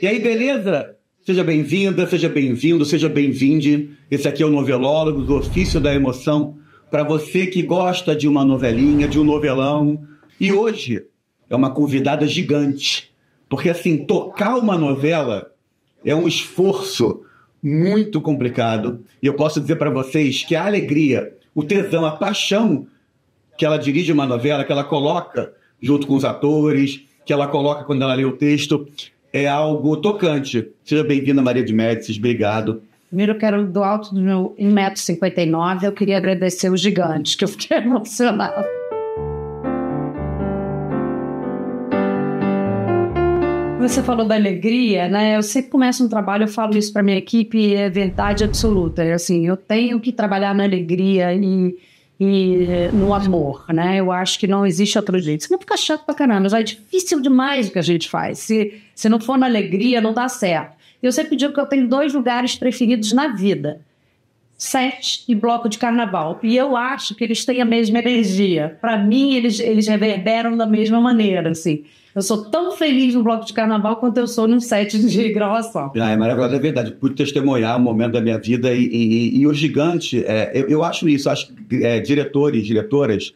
E aí, beleza? Seja bem-vinda, seja bem-vindo, seja bem-vinde. Esse aqui é o Novelólogo, do Ofício da Emoção, para você que gosta de uma novelinha, de um novelão. E hoje é uma convidada gigante, porque assim, tocar uma novela é um esforço muito complicado. E eu posso dizer para vocês que a alegria, o tesão, a paixão que ela dirige uma novela, que ela coloca junto com os atores, que ela coloca quando ela lê o texto, é algo tocante. Seja bem-vinda, Maria de Médicis, obrigado. Primeiro, eu quero, do alto do meu 1,59 m, eu queria agradecer os gigantes, que eu fiquei emocionada. Você falou da alegria, né? Eu sempre começo um trabalho, eu falo isso para minha equipe, é verdade absoluta. Assim, eu tenho que trabalhar na alegria e no amor, né? Eu acho que não existe outro jeito. Senão fica chato pra caramba, já é difícil demais o que a gente faz. Se não for na alegria, não dá certo. Eu sempre digo que eu tenho 2 lugares preferidos na vida: set e bloco de carnaval. E eu acho que eles têm a mesma energia. Para mim, eles reverberam da mesma maneira, assim. Eu sou tão feliz no bloco de carnaval quanto eu sou num set de gravação. É maravilhoso, é verdade. Pude testemunhar um momento da minha vida e o gigante, eu acho isso, acho que diretores, diretoras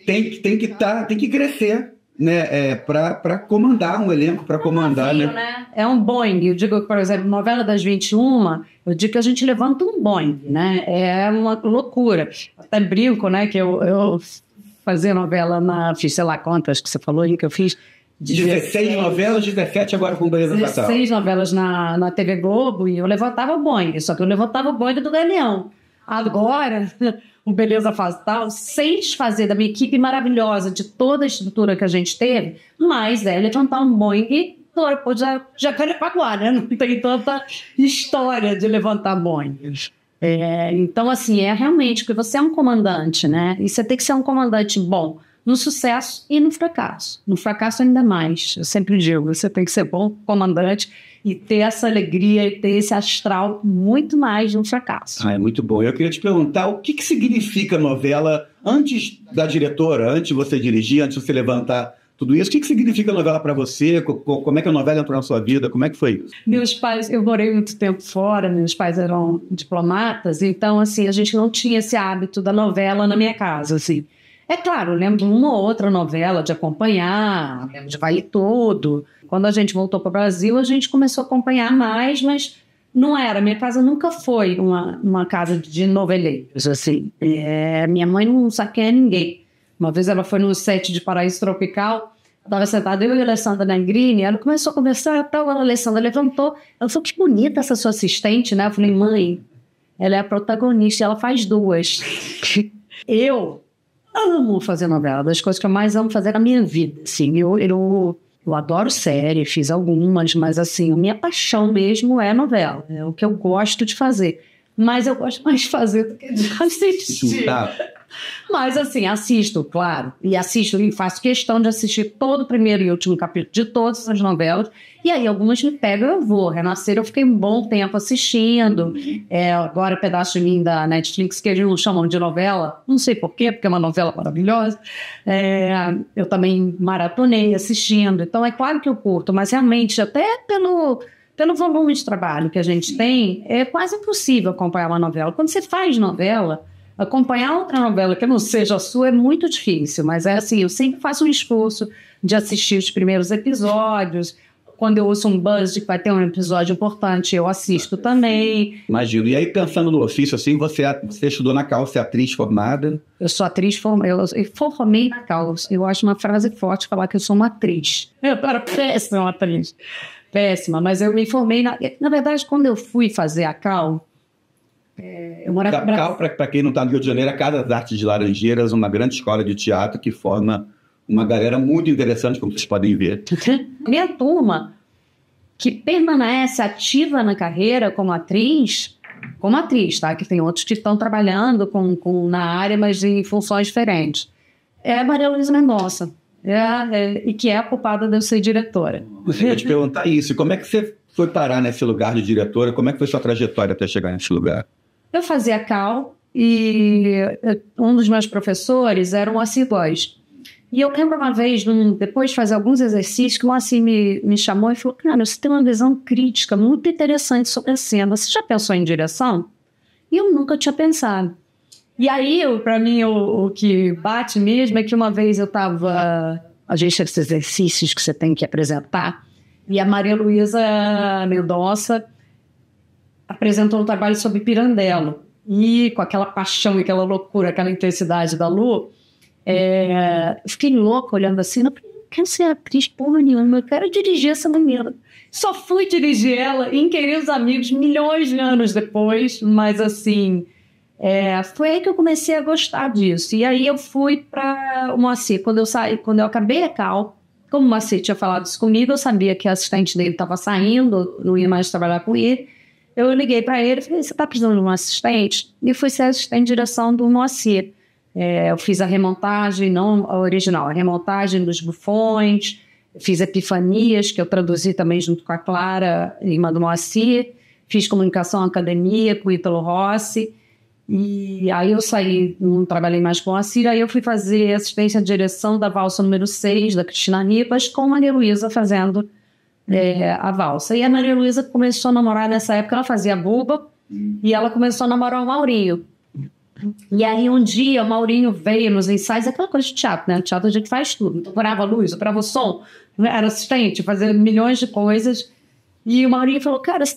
tem que crescer, né, para comandar um elenco, para comandar, né? É um Boeing. Eu digo, por exemplo, novela das 21, eu digo que a gente levanta um Boeing, né? É uma loucura. Até brinco, né, que eu fazia novela fiz sei lá quantas que você falou aí que eu fiz. 16 novelas, 17 agora com Beleza Fatal. 16 novelas na TV Globo e eu levantava o Boeing, só que eu levantava o Boeing do Galeão. Agora, o Beleza Fatal, sem desfazer da minha equipe maravilhosa, de toda a estrutura que a gente teve, mas levantar um Boeing Jacarepaguá, né? Não tem tanta história de levantar Boeings. Então, assim, realmente que você é um comandante, né? E você tem que ser um comandante bom no sucesso e no fracasso. No fracasso ainda mais. Eu sempre digo, você tem que ser bom comandante e ter essa alegria e ter esse astral muito mais no fracasso. É muito bom. Eu queria te perguntar o que significa novela antes da diretora, antes de você dirigir, antes de você levantar tudo isso. O que significa novela para você? Como é que a novela entrou na sua vida? Como é que foi isso? Meus pais, eu morei muito tempo fora, meus pais eram diplomatas, então, assim, a gente não tinha esse hábito da novela na minha casa, assim. É claro, eu lembro de uma ou outra novela de acompanhar, lembro de Vale Todo. Quando a gente voltou para o Brasil, a gente começou a acompanhar mais, mas não era. Minha casa nunca foi uma casa de noveleiros, assim. Minha mãe não saqueia ninguém. Uma vez ela foi no set de Paraíso Tropical, estava sentada eu e a Alessandra Negrini, ela começou a conversar, a Alessandra levantou, ela falou, que bonita essa sua assistente, né? Eu falei, mãe, ela é a protagonista, ela faz 2. Eu amo fazer novela, das coisas que eu mais amo fazer na minha vida, assim, eu adoro série, fiz algumas, mas assim, a minha paixão mesmo é novela, é o que eu gosto de fazer, mas eu gosto mais de fazer do que de assistir. Mas assim, assisto, claro, e faço questão de assistir todo o primeiro e último capítulo de todas as novelas, e aí algumas me pegam, eu vou. Renascer eu fiquei um bom tempo assistindo, agora Pedaço de Mim da Netflix, que eles não chamam de novela, não sei porquê, porque é uma novela maravilhosa, eu também maratonei assistindo, então é claro que eu curto, mas realmente até pelo volume de trabalho que a gente tem, é quase impossível acompanhar uma novela. Quando você faz novela, acompanhar outra novela que não seja a sua é muito difícil, mas é assim, eu sempre faço um esforço de assistir os primeiros episódios. Quando eu ouço um buzz de que vai ter um episódio importante, eu assisto também. Imagino. E aí, pensando no ofício, assim, você estudou na Cal, você é atriz formada? Eu sou atriz, eu formei na Cal. Eu acho uma frase forte falar que eu sou uma atriz. Eu era péssima atriz. Péssima, mas eu me formei na verdade, quando eu fui fazer a Cal, eu morava Cal, para quem não está no Rio de Janeiro, é a Casa das Artes de Laranjeiras, uma grande escola de teatro que forma uma galera muito interessante, como vocês podem ver. Minha turma, que permanece ativa na carreira como atriz, tá? Que tem outros que estão trabalhando na área, mas em funções diferentes. É a Maria Luísa Mendonça, e que é a culpada de eu ser diretora. Eu ia te perguntar isso, como é que você foi parar nesse lugar de diretora? Como é que foi sua trajetória até chegar nesse lugar? Eu fazia Cal e um dos meus professores era o Moacir Góes. E eu lembro uma vez, depois de fazer alguns exercícios, que o Moacir me chamou e falou, cara, você tem uma visão crítica muito interessante sobre a cena. Você já pensou em direção? E eu nunca tinha pensado. E aí, para mim, o que bate mesmo é que uma vez eu estava... A gente tem esses exercícios que você tem que apresentar. E a Maria Luísa Mendonça apresentou um trabalho sobre Pirandello. E com aquela paixão, aquela loucura, aquela intensidade da Lu... eu fiquei louca olhando assim, não quero ser atriz porra nenhuma, eu quero dirigir essa menina. Só fui dirigir ela em Queridos Amigos milhões de anos depois, mas assim, foi aí que eu comecei a gostar disso. E aí eu fui para o Moacir, quando eu acabei a Cal, como o Moacir tinha falado isso comigo, eu sabia que a assistente dele estava saindo, não ia mais trabalhar com ele. Eu liguei para ele e falei, você está precisando de um assistente? E fui ser assistente de direção do Moacir. Eu fiz a remontagem, não a original, a remontagem dos Bufões, fiz Epifanias, que eu traduzi também junto com a Clara Lima do Moacir, fiz Comunicação Academia com o Ítalo Rossi, e aí eu saí, não trabalhei mais com o Moacir, aí eu fui fazer assistência de direção da valsa número 6, da Cristina Ribas, com a Maria Luísa fazendo a valsa. E a Maria Luísa começou a namorar nessa época, ela fazia Buba, e ela começou a namorar o Maurinho. E aí um dia o Maurinho veio nos ensaios, aquela coisa de teatro, né? Teatro a gente faz tudo. Então, operava a luz, operava o som, era assistente, fazia milhões de coisas. E o Maurinho falou, cara, você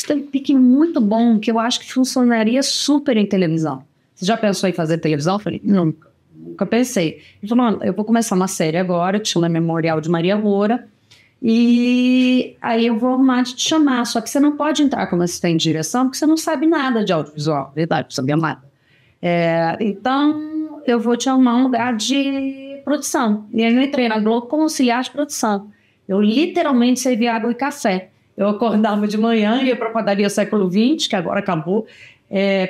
tem um pique muito bom, que eu acho que funcionaria super em televisão. Você já pensou em fazer televisão? Eu falei, nunca pensei. Ele falou, eu vou começar uma série agora, que chama Memorial de Maria Moura, e aí eu vou arrumar de te chamar, só que você não pode entrar como assistente de direção, porque você não sabe nada de audiovisual, verdade, não sabia nada. Então, eu vou te arrumar um lugar de produção. E aí eu entrei na Globo como auxiliar de produção. Eu literalmente servia água e café. Eu acordava de manhã, ia para a padaria Século XX, que agora acabou,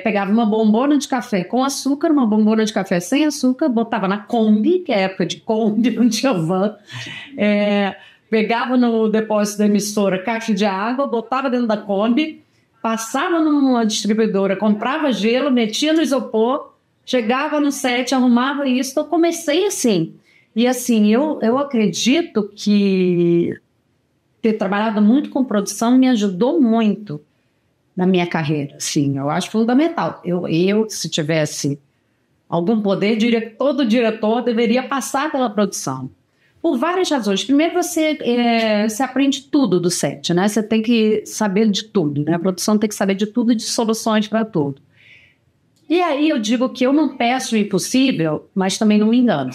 pegava uma bombona de café com açúcar, uma bombona de café sem açúcar, botava na Kombi, que é época de Kombi, não tinha van, pegava no depósito da emissora caixa de água, botava dentro da Kombi, passava numa distribuidora, comprava gelo, metia no isopor, chegava no set, arrumava isso. Então, eu comecei assim. E assim, eu acredito que ter trabalhado muito com produção me ajudou muito na minha carreira. Assim, eu acho fundamental. Eu se tivesse algum poder, diria que todo diretor deveria passar pela produção. Por várias razões. Primeiro, você aprende tudo do set, né? Você tem que saber de tudo, né? A produção tem que saber de tudo e de soluções para tudo. E aí eu digo que eu não peço o impossível, mas também não me engano.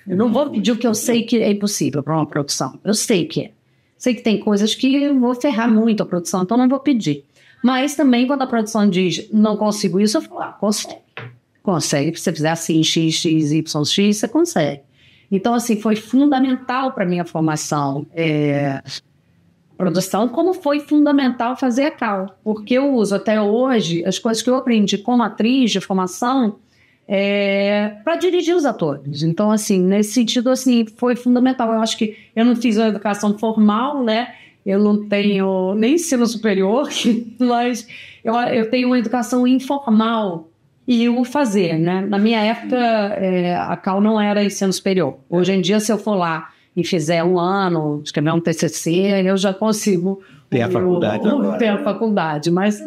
Eu não vou pedir o que eu sei que é impossível para uma produção. Eu sei que é. Sei que tem coisas que eu vou ferrar muito a produção, então não vou pedir. Mas também quando a produção diz não consigo isso, eu falo, consegue. Consegue. Se você fizer assim, X, Y, X, você consegue. Então, assim, foi fundamental para a minha formação produção, como foi fundamental fazer a Cal. Porque eu uso até hoje as coisas que eu aprendi como atriz de formação para dirigir os atores. Então, assim, nesse sentido, assim, foi fundamental. Eu acho que eu não fiz uma educação formal, né? Eu não tenho nem ensino superior, mas eu tenho uma educação informal. E o fazer, né? Na minha época, a Cal não era ensino superior. Hoje em dia, se eu for lá e fizer um ano, escrever um TCC, eu já consigo ter a faculdade. Ter a faculdade, mas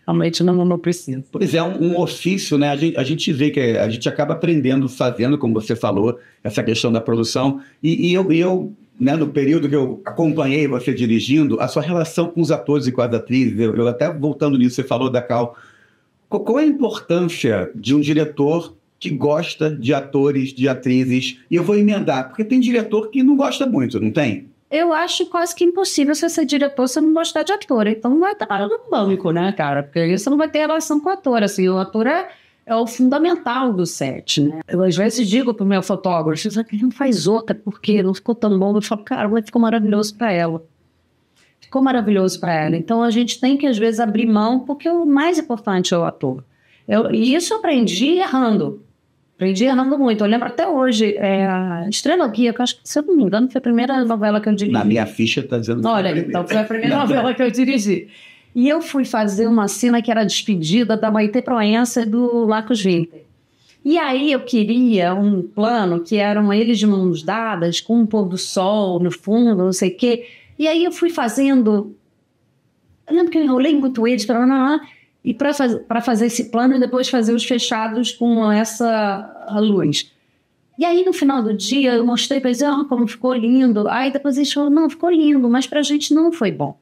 realmente não preciso. Pois é, um ofício, né? A gente vê que a gente acaba aprendendo, fazendo, como você falou, essa questão da produção. E eu né, no período que eu acompanhei você dirigindo, a sua relação com os atores e com as atrizes, eu até voltando nisso, você falou da Cal. Qual é a importância de um diretor que gosta de atores, de atrizes? E eu vou emendar, porque tem diretor que não gosta muito, não tem? Eu acho quase que impossível você ser diretor se não gostar de ator. Então não vai estar no banco, né, cara? Porque aí você não vai ter relação com o ator. Assim, o ator é o fundamental do set, né? Eu às vezes digo pro meu fotógrafo, ele não faz outra, porque não ficou tão bom. Eu falo, cara, mas ficou maravilhoso para ela. Ficou maravilhoso para ela. Então, a gente tem que, às vezes, abrir mão, porque o mais importante é o ator. E isso eu aprendi errando. Aprendi errando muito. Eu lembro até hoje, a Estrela Guia, que eu acho que, se eu não me engano, foi a primeira novela que eu dirigi. Na minha ficha está dizendo... Olha, então foi a primeira novela que eu dirigi. E eu fui fazer uma cena que era a despedida da Maitê Proença e do Lacos Winter. E aí eu queria um plano que eram eles de mãos dadas, com um pôr do sol no fundo, não sei o quê. E aí eu fui fazendo... Eu lembro que eu enrolei muito eles e para fazer esse plano e depois fazer os fechados com essa luz. E aí no final do dia eu mostrei para eles como ficou lindo. Aí depois eles falaram, não, ficou lindo, mas para a gente não foi bom.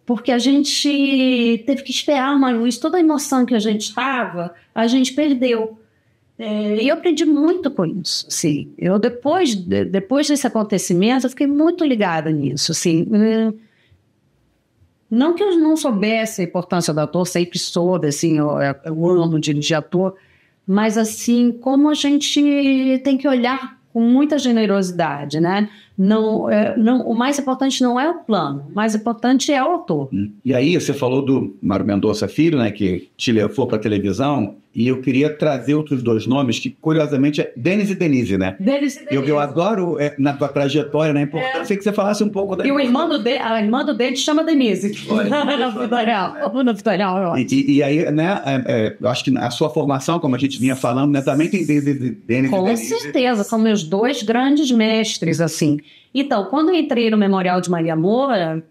Porque a gente teve que esperar uma luz, toda a emoção que a gente estava, a gente perdeu. E eu aprendi muito com isso, sim. Eu depois desse acontecimento, eu fiquei muito ligada nisso, assim. Não que eu não soubesse a importância do ator, sempre soube, assim, eu amo dirigir ator, mas, assim, como a gente tem que olhar com muita generosidade, né? O mais importante não é o plano, o mais importante é o autor. E aí você falou do Mário Mendonça Filho, né, que te levou para a televisão, e eu queria trazer outros dois nomes, que curiosamente é Denis e Denise, né? Denis e Denise. Eu adoro na tua trajetória, né? Importância que você falasse um pouco da... E a irmã do Denis chama Denise. Na vida real. E aí, né, eu acho que a sua formação, como a gente vinha falando, né, também tem Denis e Denise. Com certeza, são meus dois grandes mestres, assim. Então, quando eu entrei no Memorial de Maria Moura,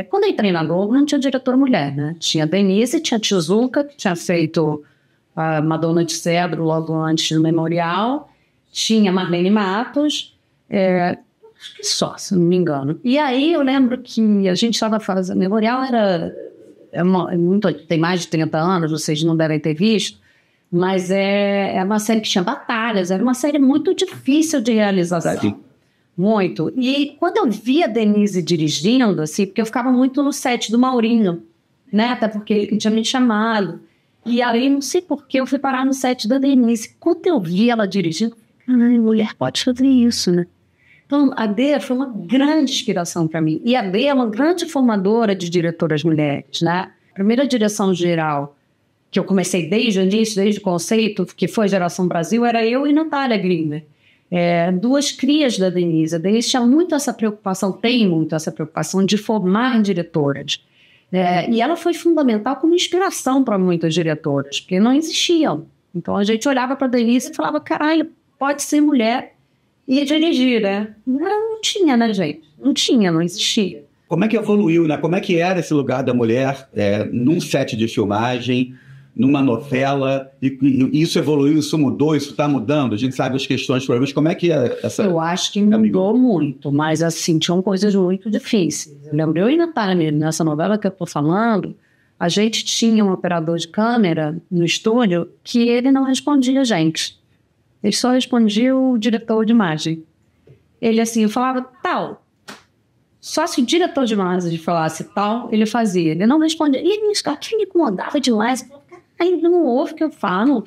quando eu entrei na Globo, não tinha diretora mulher, né? Tinha Denise, tinha Tizuka, que tinha feito a Madonna de Cedro logo antes do Memorial, tinha Marlene Matos, acho que só, se não me engano. E aí eu lembro que a gente estava fazendo... Memorial tem mais de 30 anos, vocês não devem ter visto, mas é uma série que tinha batalhas, era uma série muito difícil de realização. Muito. E quando eu vi a Denise dirigindo, assim, porque eu ficava muito no set do Maurinho, né? Até porque ele tinha me chamado. E aí, não sei por que, eu fui parar no set da Denise. Quando eu vi ela dirigindo, mulher pode fazer isso, né? Então, a Dê foi uma grande inspiração para mim. E a Dê é uma grande formadora de diretoras mulheres, né? A primeira direção geral que eu comecei desde o início, desde o conceito, que foi Geração Brasil, era eu e Natália Grimmer. Duas crias da Denise. A Denise tinha muito essa preocupação, tem muito essa preocupação de formar diretoras. E ela foi fundamental como inspiração para muitas diretoras, porque não existiam. Então a gente olhava para a Denise e falava, caralho, pode ser mulher e dirigir, né? Não tinha, né, gente? Não existia. Como é que evoluiu, né? Como é que era esse lugar da mulher num set de filmagem, numa novela, e isso evoluiu, isso mudou, isso está mudando? A gente sabe as questões, problemas, como é que é essa... Eu acho que mudou muito, mas assim, tinham coisas muito difíceis. Eu lembro, eu e Natália, nessa novela que eu estou falando, a gente tinha um operador de câmera no estúdio que ele não respondia a gente. Ele só respondia o diretor de imagem. Ele assim, eu falava tal. Só se o diretor de imagem falasse tal, ele fazia. Ele não respondia. E isso aqui me incomodava demais. Ele não ouve o que eu falo,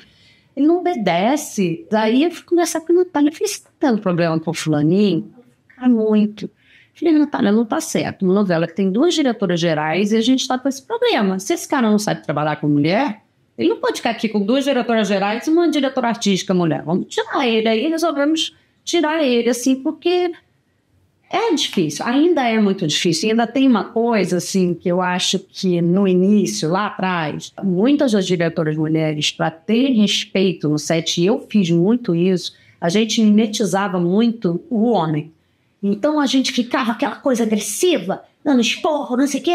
ele não obedece. Daí eu fui conversar com a Natália. Eu falei, você tá tendo problema com o fulaninho? Muito. Eu falei, Natália, não tá certo. Uma novela que tem duas diretoras gerais e a gente tá com esse problema. Se esse cara não sabe trabalhar com mulher, ele não pode ficar aqui com duas diretoras gerais e uma diretora artística mulher. Vamos tirar ele. Aí resolvemos tirar ele, assim, porque... é difícil, ainda é muito difícil. Ainda tem uma coisa, assim, que eu acho que no início, lá atrás, muitas das diretoras mulheres, para ter respeito no set, e eu fiz muito isso, a gente mimetizava muito o homem. Então a gente ficava aquela coisa agressiva, dando esporro, não sei o quê,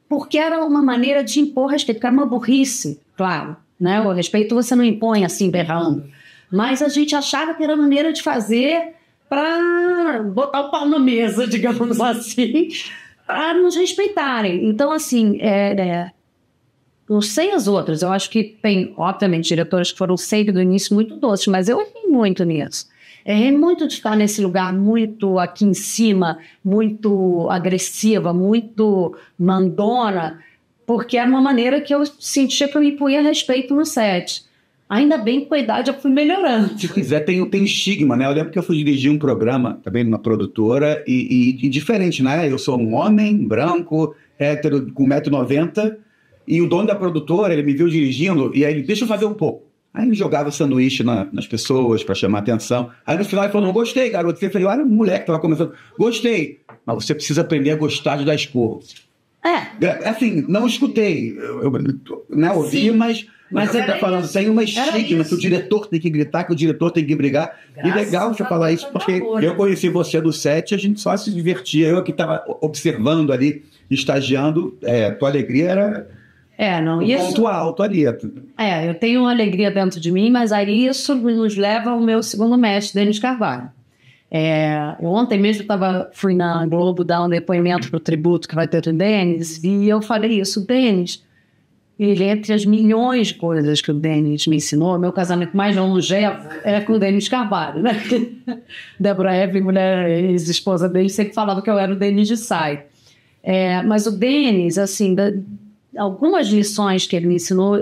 porque era uma maneira de impor respeito, porque era uma burrice, claro, né? O respeito você não impõe assim, berrando. Mas a gente achava que era a maneira de fazer... para botar o pau na mesa, digamos assim, para nos respeitarem. Então, assim, não sei as outras, eu acho que tem, obviamente, diretoras que foram sempre do início muito doces, mas eu errei muito nisso. Errei muito de estar nesse lugar muito aqui em cima, muito agressiva, muito mandona, porque era uma maneira que eu sentia que eu impunha respeito no set. Ainda bem que com a idade eu fui melhorando. Se quiser, tem estigma, né? Eu lembro que eu fui dirigir um programa, também numa produtora, e diferente, né? Eu sou um homem, branco, hétero, com 1,90 m, e o dono da produtora, ele me viu dirigindo, e aí ele, deixa eu fazer um pouco. Aí ele jogava sanduíche nas pessoas para chamar atenção. Aí no final ele falou, não gostei, garoto. Eu falei, olha, moleque, tava começando. Gostei, mas você precisa aprender a gostar de dar esporro. Assim, não escutei, né, ouvi, mas você está falando, tem uma estigma que o diretor tem que gritar, que o diretor tem que brigar. E legal você falar isso, porque eu conheci você do set, a gente só se divertia. Eu que estava observando ali, estagiando, tua alegria era ponto alto ali. Eu tenho uma alegria dentro de mim, mas aí isso nos leva ao meu segundo mestre, Denis Carvalho. Ontem mesmo fui na Globo dar um depoimento para o tributo que vai ter do Denis, e eu falei isso, Denis, ele, entre as milhões de coisas que o Denis me ensinou, meu casamento mais longevo é com o Denis Carvalho, né? Débora Evelyn, mulher ex-esposa dele, sempre falava que eu era o Denis de Sai. Mas o Denis, assim, algumas lições que ele me ensinou,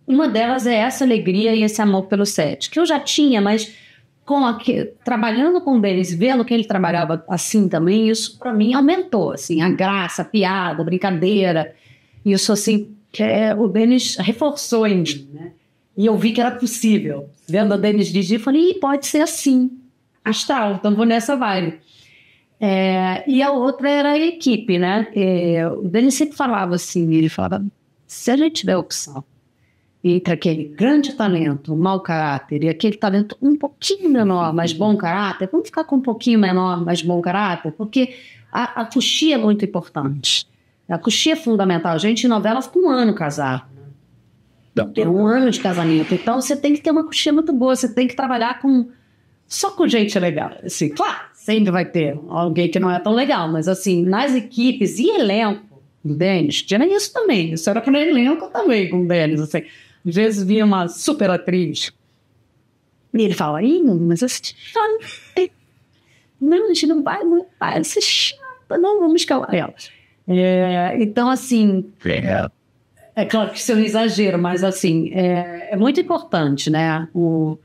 uma delas é essa alegria e esse amor pelo set, que eu já tinha, mas trabalhando com o Denis, vendo que ele trabalhava assim também, isso para mim aumentou, assim, a graça, a piada, a brincadeira, isso assim, o Denis reforçou em mim, né? E eu vi que era possível. Vendo a Denis dirigir, eu falei, pode ser assim, astral, então vou nessa vibe. E a outra era a equipe, né? O Denis sempre falava assim, ele falava, se a gente tiver opção entre aquele grande talento, mau caráter, e aquele talento um pouquinho menor, mas bom caráter, vamos ficar com um pouquinho menor, mas bom caráter, porque a coxia é muito importante. A coxia é fundamental. A gente em novela fica um ano casado. Tem um ano de casamento. Então você tem que ter uma coxia muito boa, você tem que trabalhar só com gente legal. Assim, claro, sempre vai ter alguém que não é tão legal, mas assim, nas equipes e elenco do Denis, tinha isso também. Isso era para elenco também com o Denis, assim. Às vezes vinha uma super atriz e ele fala, mas essa não, a gente não vai ser chata, não, vamos escalar ela. Então, assim, é claro que isso é um exagero, mas assim, é muito importante, né, o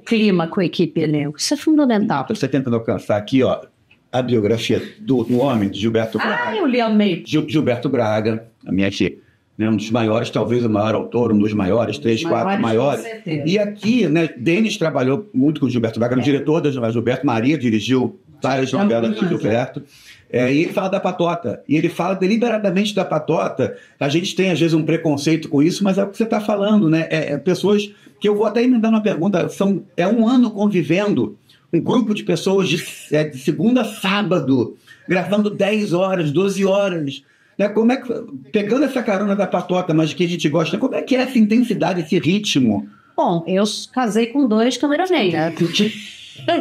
clima com a equipe elenco, isso é fundamental. Então, você tentando alcançar aqui, ó, a biografia do homem, de Gilberto Braga. Eu li, amei. Gilberto Braga, a minha aqui. Né, um dos maiores, talvez o maior autor, um dos maiores, 3, 4 maiores. E aqui, né, Denis trabalhou muito com o Gilberto Braga, no diretor da Gilberto, Maria dirigiu várias novelas do Gilberto. E ele fala da patota, e ele fala deliberadamente da patota. A gente tem, às vezes, um preconceito com isso, mas é o que você está falando, né? Pessoas que eu vou até emendar uma pergunta, um ano convivendo, um grupo de pessoas de segunda a sábado, gravando 10 horas, 12 horas. Né? Como é que, pegando essa carona da patota, mas que a gente gosta, como é que é essa intensidade, esse ritmo? Bom, eu casei com 2 cameramen, né?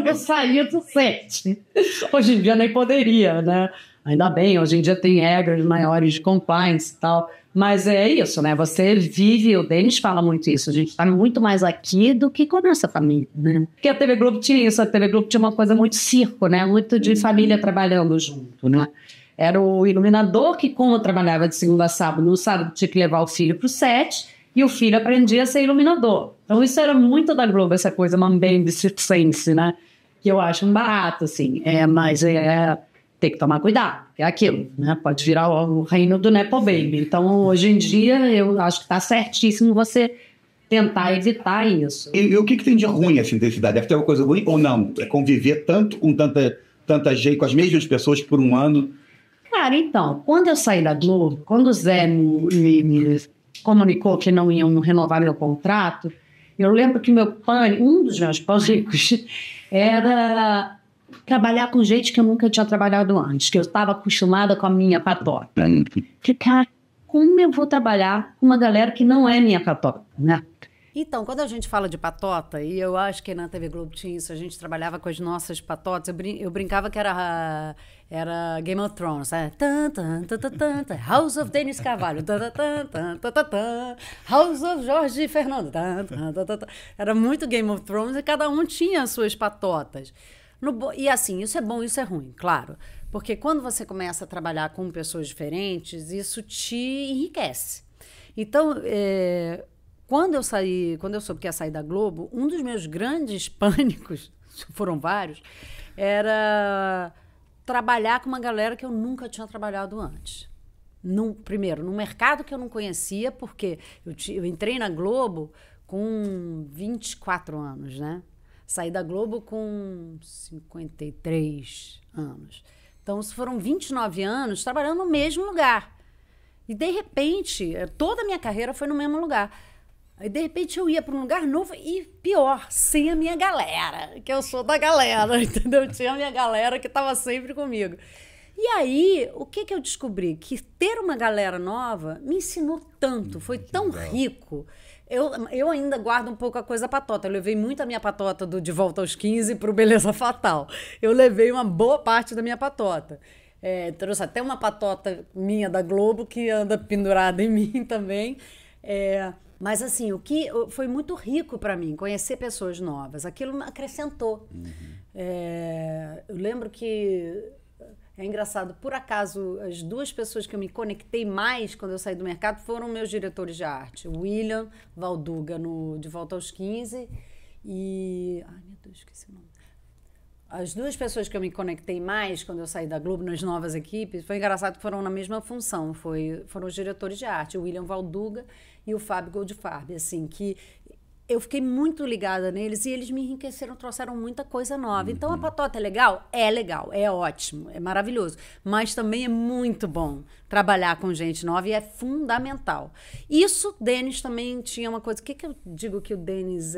Eu saía do set. Hoje em dia nem poderia, né? Ainda bem, hoje em dia tem regras maiores de compliance e tal. Mas é isso, né? Você vive, o Denis fala muito isso, a gente está muito mais aqui do que com a nossa família, né? Porque a TV Globo tinha isso, a TV Globo tinha uma coisa muito circo, né? Muito de família trabalhando junto, né? Era o iluminador que, como trabalhava de segunda a sábado, no sábado tinha que levar o filho para o set e o filho aprendia a ser iluminador. Então isso era muito da Globo, essa coisa mambembe circense, né? Que eu acho um barato, assim. Mas tem que tomar cuidado, é aquilo, né? Pode virar o reino do Nepo Baby. Então, hoje em dia, eu acho que está certíssimo você tentar evitar isso. E o que tem de ruim essa intensidade? Deve ter alguma coisa ruim ou não? É conviver tanto com tanta gente, com as mesmas pessoas por um ano? Cara, então, quando eu saí da Globo, quando o Zé me comunicou que não iam renovar meu contrato, eu lembro que um dos meus pânicos era trabalhar com gente que eu nunca tinha trabalhado antes, que eu estava acostumada com a minha patota. Cara, como eu vou trabalhar com uma galera que não é minha patota, né? Então, quando a gente fala de patota, e eu acho que na TV Globo tinha isso, a gente trabalhava com as nossas patotas, eu brincava que era Game of Thrones, né? House of Denis Carvalho, House of Jorge Fernando, era muito Game of Thrones e cada um tinha as suas patotas. E assim, isso é bom, isso é ruim, claro, porque quando você começa a trabalhar com pessoas diferentes, isso te enriquece. Então, quando eu soube que ia sair da Globo, um dos meus grandes pânicos, foram vários, era trabalhar com uma galera que eu nunca tinha trabalhado antes. Primeiro, num mercado que eu não conhecia, porque eu entrei na Globo com 24 anos, né? Saí da Globo com 53 anos. Então, foram 29 anos trabalhando no mesmo lugar. E, de repente, toda a minha carreira foi no mesmo lugar. Aí, de repente, eu ia para um lugar novo e, pior, sem a minha galera, que eu sou da galera, entendeu? Tinha a minha galera que estava sempre comigo. E aí, o que eu descobri? Que ter uma galera nova me ensinou tanto, foi tão rico. Eu ainda guardo um pouco a coisa patota. Eu levei muito a minha patota do De Volta aos 15 para o Beleza Fatal. Eu levei uma boa parte da minha patota. Trouxe até uma patota minha da Globo que anda pendurada em mim também. Mas assim, o que foi muito rico para mim, conhecer pessoas novas. Aquilo me acrescentou. Eu lembro que é engraçado, por acaso, as duas pessoas que eu me conectei mais quando eu saí do mercado foram meus diretores de arte. O William Valduga, no De Volta aos 15, e... Ai, meu Deus, esqueci o nome. As duas pessoas que eu me conectei mais quando eu saí da Globo, nas novas equipes, foi engraçado que foram na mesma função. Foram os diretores de arte, o William Valduga e o Fábio Goldfarb, assim, que... Eu fiquei muito ligada neles e eles me enriqueceram, trouxeram muita coisa nova. Então, a patota é legal? É legal, é ótimo, é maravilhoso. Mas também é muito bom trabalhar com gente nova e é fundamental. Isso, Denis também tinha uma coisa... O que eu digo que o Denis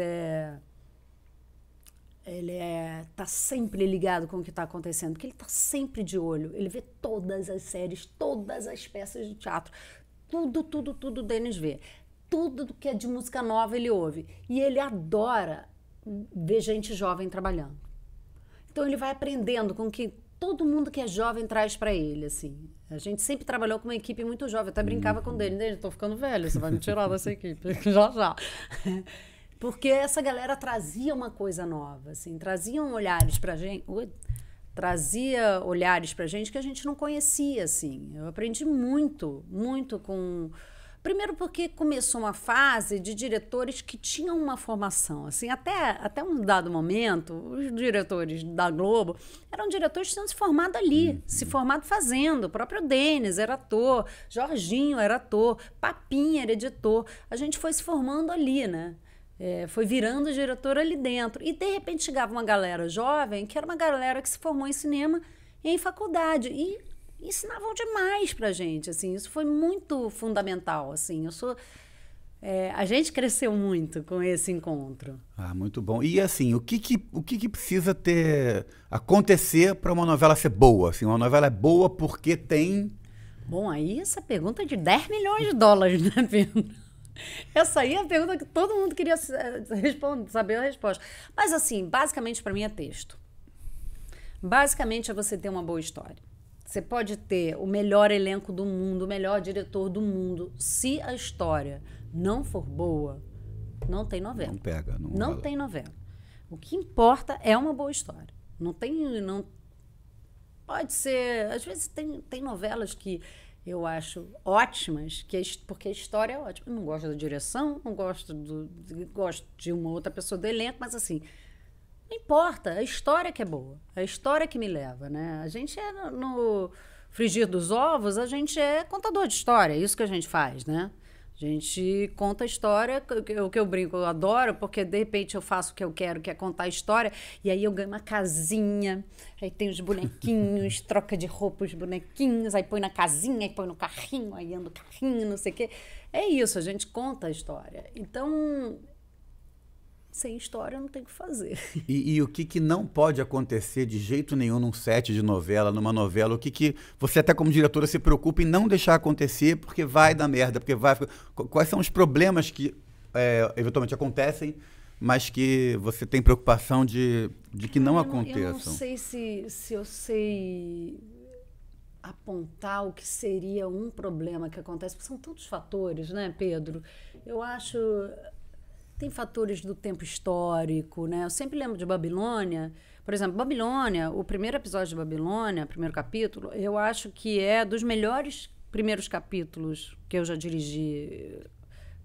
tá sempre ligado com o que está acontecendo, porque ele está sempre de olho. Ele vê todas as séries, todas as peças de teatro. Tudo o Denis vê. Tudo que é de música nova ele ouve. E ele adora ver gente jovem trabalhando. Então ele vai aprendendo com o que todo mundo que é jovem traz para ele, assim. A gente sempre trabalhou com uma equipe muito jovem. Eu até brincava com ele. Eu tô ficando velho, você vai me tirar dessa equipe. Já. Porque essa galera trazia uma coisa nova, assim. Traziam olhares pra gente... Trazia olhares pra gente que a gente não conhecia, assim. Eu aprendi muito com... Primeiro porque começou uma fase de diretores que tinham uma formação. Assim, até um dado momento, os diretores da Globo eram diretores que tinham se formado ali, se formado fazendo. O próprio Denis era ator, Jorginho era ator, Papinha era editor. A gente foi se formando ali, né? Foi virando diretor ali dentro. E, de repente, chegava uma galera jovem, que era uma galera que se formou em cinema e em faculdade. E ensinavam demais pra gente, assim, isso foi muito fundamental, assim, a gente cresceu muito com esse encontro. Muito bom. E assim, o que precisa acontecer para uma novela ser boa? Assim, uma novela é boa porque tem... Bom, aí essa pergunta é de 10 milhões de dólares, né, Pedro? Essa aí é a pergunta que todo mundo queria saber a resposta. Mas assim, basicamente para mim é texto. Basicamente é você ter uma boa história. Você pode ter o melhor elenco do mundo, o melhor diretor do mundo. Se a história não for boa, não tem novela. Não pega. Não tem novela. O que importa é uma boa história. Pode ser... Às vezes tem novelas que eu acho ótimas, porque a história é ótima. Eu não gosto da direção, não gosto gosto de uma outra pessoa do elenco, mas assim... Não importa, a história que é boa, a história que me leva, né? A gente no frigir dos ovos, a gente é contador de história, é isso que a gente faz, né? A gente conta a história, o que eu brinco, eu adoro, porque de repente eu faço o que eu quero, que é contar a história, e aí eu ganho uma casinha, aí tem os bonequinhos, troca de roupa os bonequinhos, aí põe na casinha, aí põe no carrinho, aí anda o carrinho, não sei o quê. É isso, a gente conta a história. Então... Sem história não tem o que fazer. E o que não pode acontecer de jeito nenhum num set de novela, numa novela? O que você até como diretora se preocupa em não deixar acontecer porque vai dar merda, porque vai... Quais são os problemas que eventualmente acontecem, mas que você tem preocupação de que não aconteçam? Eu não sei se eu sei apontar o que seria um problema que acontece, porque são tantos fatores, né, Pedro? Eu acho... Tem fatores do tempo histórico, né? Eu sempre lembro de Babilônia. Por exemplo, Babilônia, o primeiro episódio de Babilônia, o primeiro capítulo, eu acho que é dos melhores primeiros capítulos que eu já dirigi.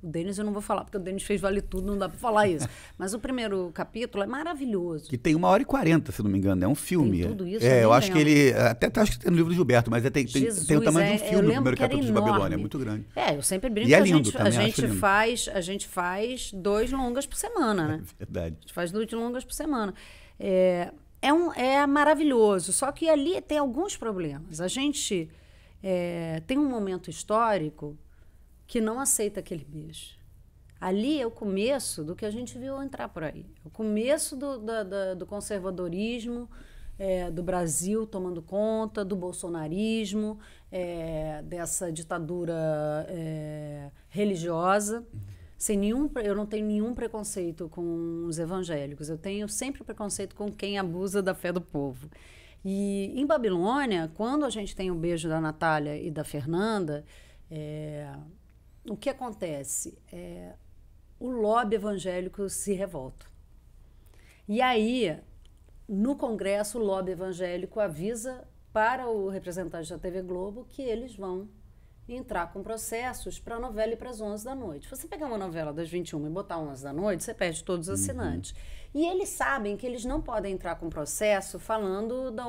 O Denis eu não vou falar, porque o Denis fez Vale Tudo, não dá para falar isso. Mas o primeiro capítulo é maravilhoso. Que tem 1h40, se não me engano, é um filme. Tem tudo isso, eu acho que ele... Até acho que tem no livro do Gilberto, mas tem o tamanho de um filme, o primeiro capítulo de Babilônia, é muito grande. Eu sempre brinco que a gente faz 2 longas por semana, né? É verdade. A gente faz 2 longas por semana. É maravilhoso, só que ali tem alguns problemas. A gente... tem um momento histórico que não aceita aquele beijo. Ali é o começo do que a gente viu entrar por aí. O começo do conservadorismo do Brasil tomando conta, do bolsonarismo, dessa ditadura religiosa. Eu não tenho nenhum preconceito com os evangélicos. Eu tenho sempre preconceito com quem abusa da fé do povo. E em Babilônia, quando a gente tem o beijo da Natália e da Fernanda, o que acontece? O lobby evangélico se revolta. E aí, no Congresso, o lobby evangélico avisa para o representante da TV Globo que eles vão entrar com processos para a novela e para as 11 da noite. Se você pegar uma novela das 21 e botar 11 da noite, você perde todos os assinantes. E eles sabem que eles não podem entrar com processo falando da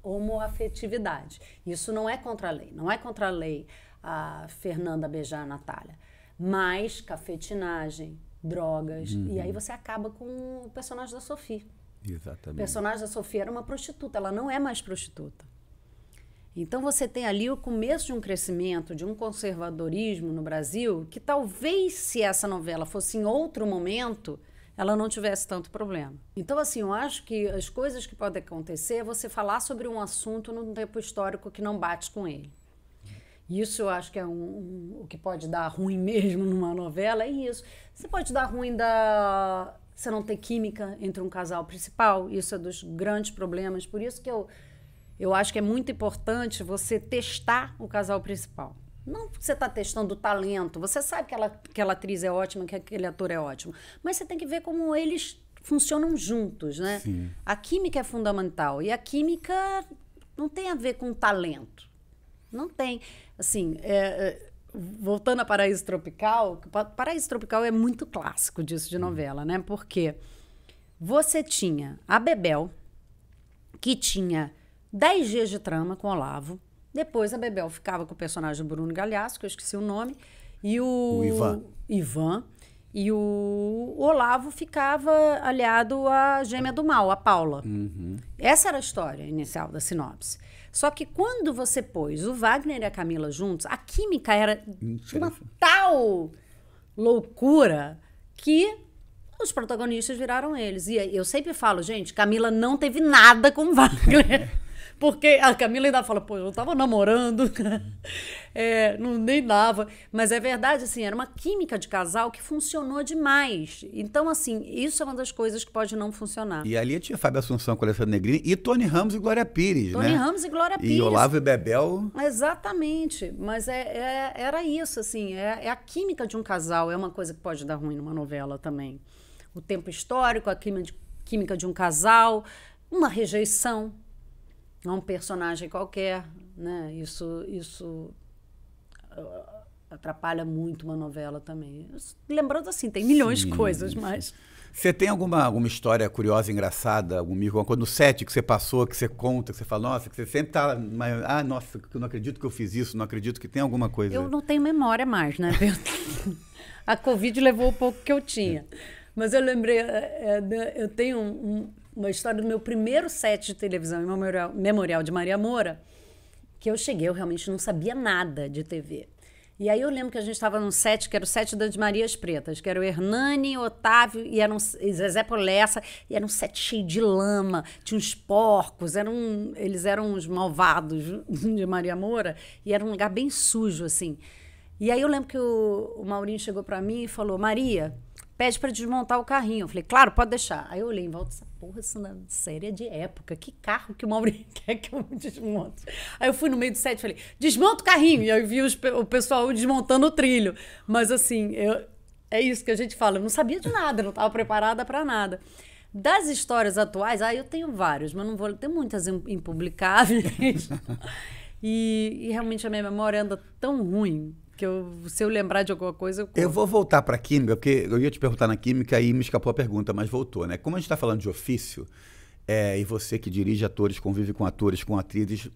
homoafetividade. Isso não é contra a lei. Não é contra a lei a Fernanda beijar a Natália. Mas cafetinagem, drogas. E aí você acaba com o personagem da Sophie. Exatamente. O personagem da Sophie era uma prostituta, ela não é mais prostituta. Então você tem ali o começo de um crescimento, de um conservadorismo no Brasil, que talvez se essa novela fosse em outro momento, ela não tivesse tanto problema. Então, assim, eu acho que as coisas que podem acontecer é você falar sobre um assunto num tempo histórico que não bate com ele. Isso eu acho que é o que pode dar ruim mesmo numa novela, é isso. Você pode dar ruim você não ter química entre um casal principal, isso é dos grandes problemas, por isso que eu acho que é muito importante você testar o casal principal. Não porque você está testando o talento, você sabe que aquela atriz é ótima, que aquele ator é ótimo, mas você tem que ver como eles funcionam juntos, né? Sim. A química é fundamental, e a química não tem a ver com talento. Não tem. Assim, voltando a Paraíso Tropical, Paraíso Tropical é muito clássico disso de novela, né? Porque você tinha a Bebel, que tinha 10 dias de trama com o Olavo. Depois a Bebel ficava com o personagem do Bruno Galhaço, que eu esqueci o nome, e o Ivan. E o Olavo ficava aliado à gêmea do mal, a Paula. Essa era a história inicial da sinopse. Só que quando você pôs o Wagner e a Camila juntos, a química era uma tal loucura que os protagonistas viraram eles. E eu sempre falo, gente, Camila não teve nada com o Wagner. Porque a Camila ainda fala, pô, eu tava namorando, não nem dava. Mas é verdade, assim, era uma química de casal que funcionou demais. Então, assim, isso é uma das coisas que pode não funcionar. E ali tinha Fábio Assunção com Alessandro Negrini e Tony Ramos e Glória Pires, né? Tony Ramos e Glória Pires. E Olavo e Bebel. Exatamente. Mas era isso, assim, é a química de um casal, é uma coisa que pode dar ruim numa novela também. O tempo histórico, a química de um casal, uma rejeição a um personagem qualquer, né? Isso atrapalha muito uma novela também. Lembrando assim, tem milhões de coisas, mas... Você tem alguma história curiosa, engraçada, alguma coisa no set que você passou, que você conta, que você fala, nossa, que você sempre tá... nossa, eu não acredito que eu fiz isso, não acredito que tem alguma coisa... Eu não tenho memória mais, né? A Covid levou o pouco que eu tinha. Mas eu lembrei, eu tenho uma história do meu primeiro set de televisão em Memorial de Maria Moura, que eu cheguei, eu realmente não sabia nada de TV. E aí eu lembro que a gente estava num set, que era o set das Marias Pretas, que era o Hernani, Otávio e Zezé Polessa, e era um set cheio de lama, tinha uns porcos, eles eram os malvados de Maria Moura, e era um lugar bem sujo, assim. E aí eu lembro que o Maurinho chegou para mim e falou, Maria, pede para desmontar o carrinho. Eu falei, claro, pode deixar. Aí eu olhei em volta, essa porra, essa série é de época. Que carro que o Maurinho quer que eu desmonte? Aí eu fui no meio do set e falei, desmonta o carrinho. E aí eu vi o pessoal desmontando o trilho. Mas assim, é isso que a gente fala. Eu não sabia de nada, não estava preparada para nada. Das histórias atuais, eu tenho vários, mas não vou... Tem muitas impublicáveis. E realmente a minha memória anda tão ruim que se eu lembrar de alguma coisa, eu vou voltar para a química, porque eu ia te perguntar na química e me escapou a pergunta, mas voltou, né? Como a gente está falando de ofício, e você que dirige atores, convive com atores, com atrizes,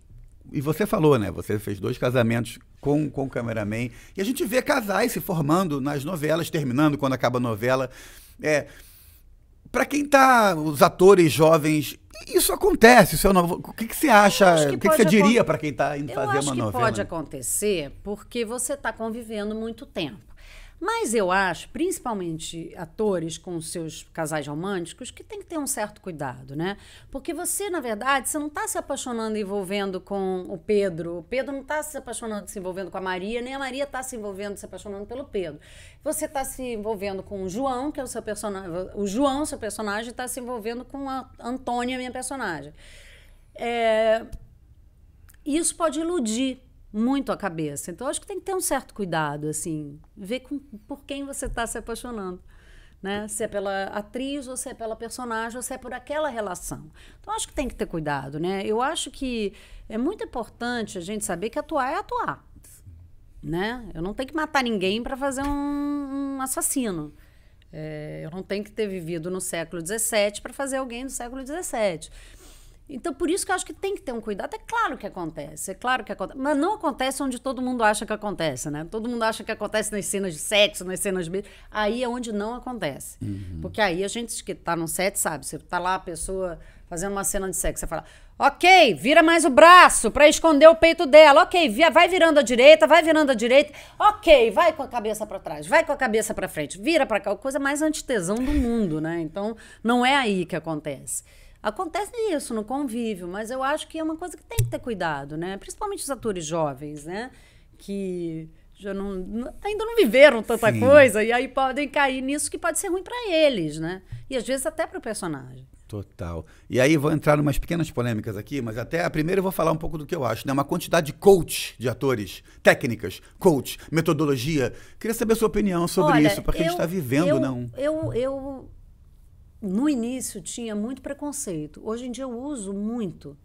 e você falou, né? Você fez 2 casamentos com o cameraman, e a gente vê casais se formando nas novelas, terminando quando acaba a novela. Para quem tá, os atores jovens, isso acontece. Isso é novo. O que você acha? O que você diria para quem tá indo fazer uma novela? Eu acho que pode acontecer porque você está convivendo muito tempo. Mas eu acho, principalmente atores com seus casais românticos, que tem que ter um certo cuidado, né? Porque você, na verdade, você não está se apaixonando e envolvendo com o Pedro. O Pedro não está se apaixonando, se envolvendo com a Maria, nem a Maria está se envolvendo, se apaixonando pelo Pedro. Você está se envolvendo com o João, que é o seu personagem. O João, seu personagem, está se envolvendo com a Antônia, minha personagem. Isso pode iludir muito a cabeça. Então, acho que tem que ter um certo cuidado, assim, ver por quem você está se apaixonando, né? Se é pela atriz, ou se é pela personagem, ou se é por aquela relação. Então, acho que tem que ter cuidado, né? Eu acho que é muito importante a gente saber que atuar é atuar, né? Eu não tenho que matar ninguém para fazer um assassino. Eu não tenho que ter vivido no século XVII para fazer alguém do século XVII. Então, por isso que eu acho que tem que ter um cuidado. É claro que acontece, mas não acontece onde todo mundo acha que acontece, né? Todo mundo acha que acontece nas cenas de sexo, nas cenas de... Aí é onde não acontece. Porque aí a gente que tá no set sabe, você tá lá a pessoa fazendo uma cena de sexo, você fala, ok, vira mais o braço para esconder o peito dela, ok, vai virando à direita, ok, vai com a cabeça para trás, vai com a cabeça para frente, vira para cá, coisa mais antitesão do mundo, né? Então, não é aí que acontece. Acontece isso no convívio, mas eu acho que é uma coisa que tem que ter cuidado, né? Principalmente os atores jovens, né? Que já ainda não viveram tanta coisa e aí podem cair nisso que pode ser ruim para eles, né? E às vezes até para o personagem. Total. E aí vou entrar em umas pequenas polêmicas aqui, mas até primeiro eu vou falar um pouco do que eu acho, né? Uma quantidade de coach de atores, técnicas, coach, metodologia. Queria saber a sua opinião sobre isso, porque a gente está vivendo, não? Eu no início tinha muito preconceito. Hoje em dia eu uso muito.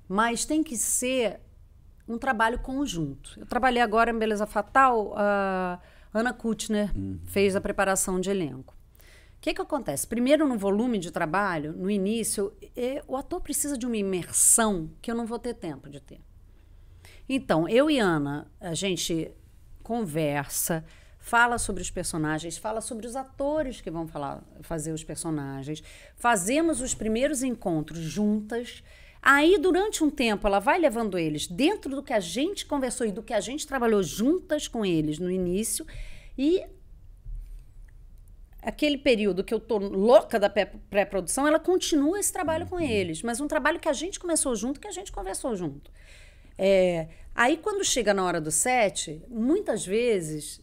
Mas tem que ser um trabalho conjunto. Eu trabalhei agora em Beleza Fatal, a Ana Kutner fez a preparação de elenco. O que acontece? Primeiro, no volume de trabalho, no início, o ator precisa de uma imersão que eu não vou ter tempo de ter. Então, eu e Ana, a gente conversa, fala sobre os personagens, fala sobre os atores que vão fazer os personagens. Fazemos os primeiros encontros juntas. Aí, durante um tempo, ela vai levando eles dentro do que a gente conversou e do que a gente trabalhou juntas com eles no início. E aquele período que eu tô louca da pré-produção, ela continua esse trabalho com eles. Mas um trabalho que a gente começou junto, que a gente conversou junto. Aí, quando chega na hora do set, muitas vezes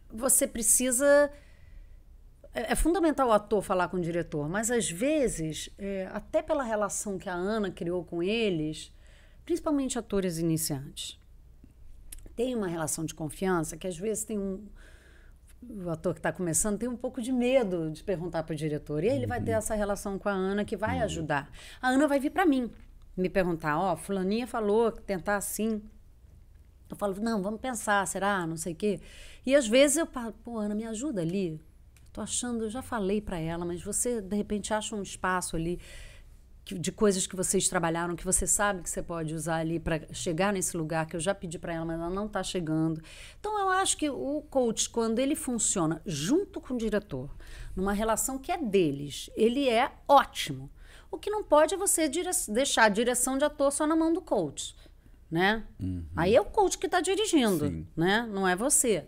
você precisa... É fundamental o ator falar com o diretor, mas às vezes, até pela relação que a Ana criou com eles, principalmente atores iniciantes, tem uma relação de confiança que às vezes o ator que está começando tem um pouco de medo de perguntar para o diretor. E aí ele vai ter essa relação com a Ana que vai ajudar. A Ana vai vir para mim me perguntar, fulaninha falou que tentar assim. Eu falo, não, vamos pensar, será? Não sei o quê. E às vezes eu falo, Ana, me ajuda ali. Tô achando, eu já falei para ela, mas você, de repente, acha um espaço ali de coisas que vocês trabalharam, que você sabe que você pode usar ali para chegar nesse lugar que eu já pedi para ela, mas ela não está chegando. Então, eu acho que o coach, quando ele funciona junto com o diretor, numa relação que é deles, ele é ótimo. O que não pode é você deixar a direção de ator só na mão do coach, né? Aí é o coach que está dirigindo, né? Não é você.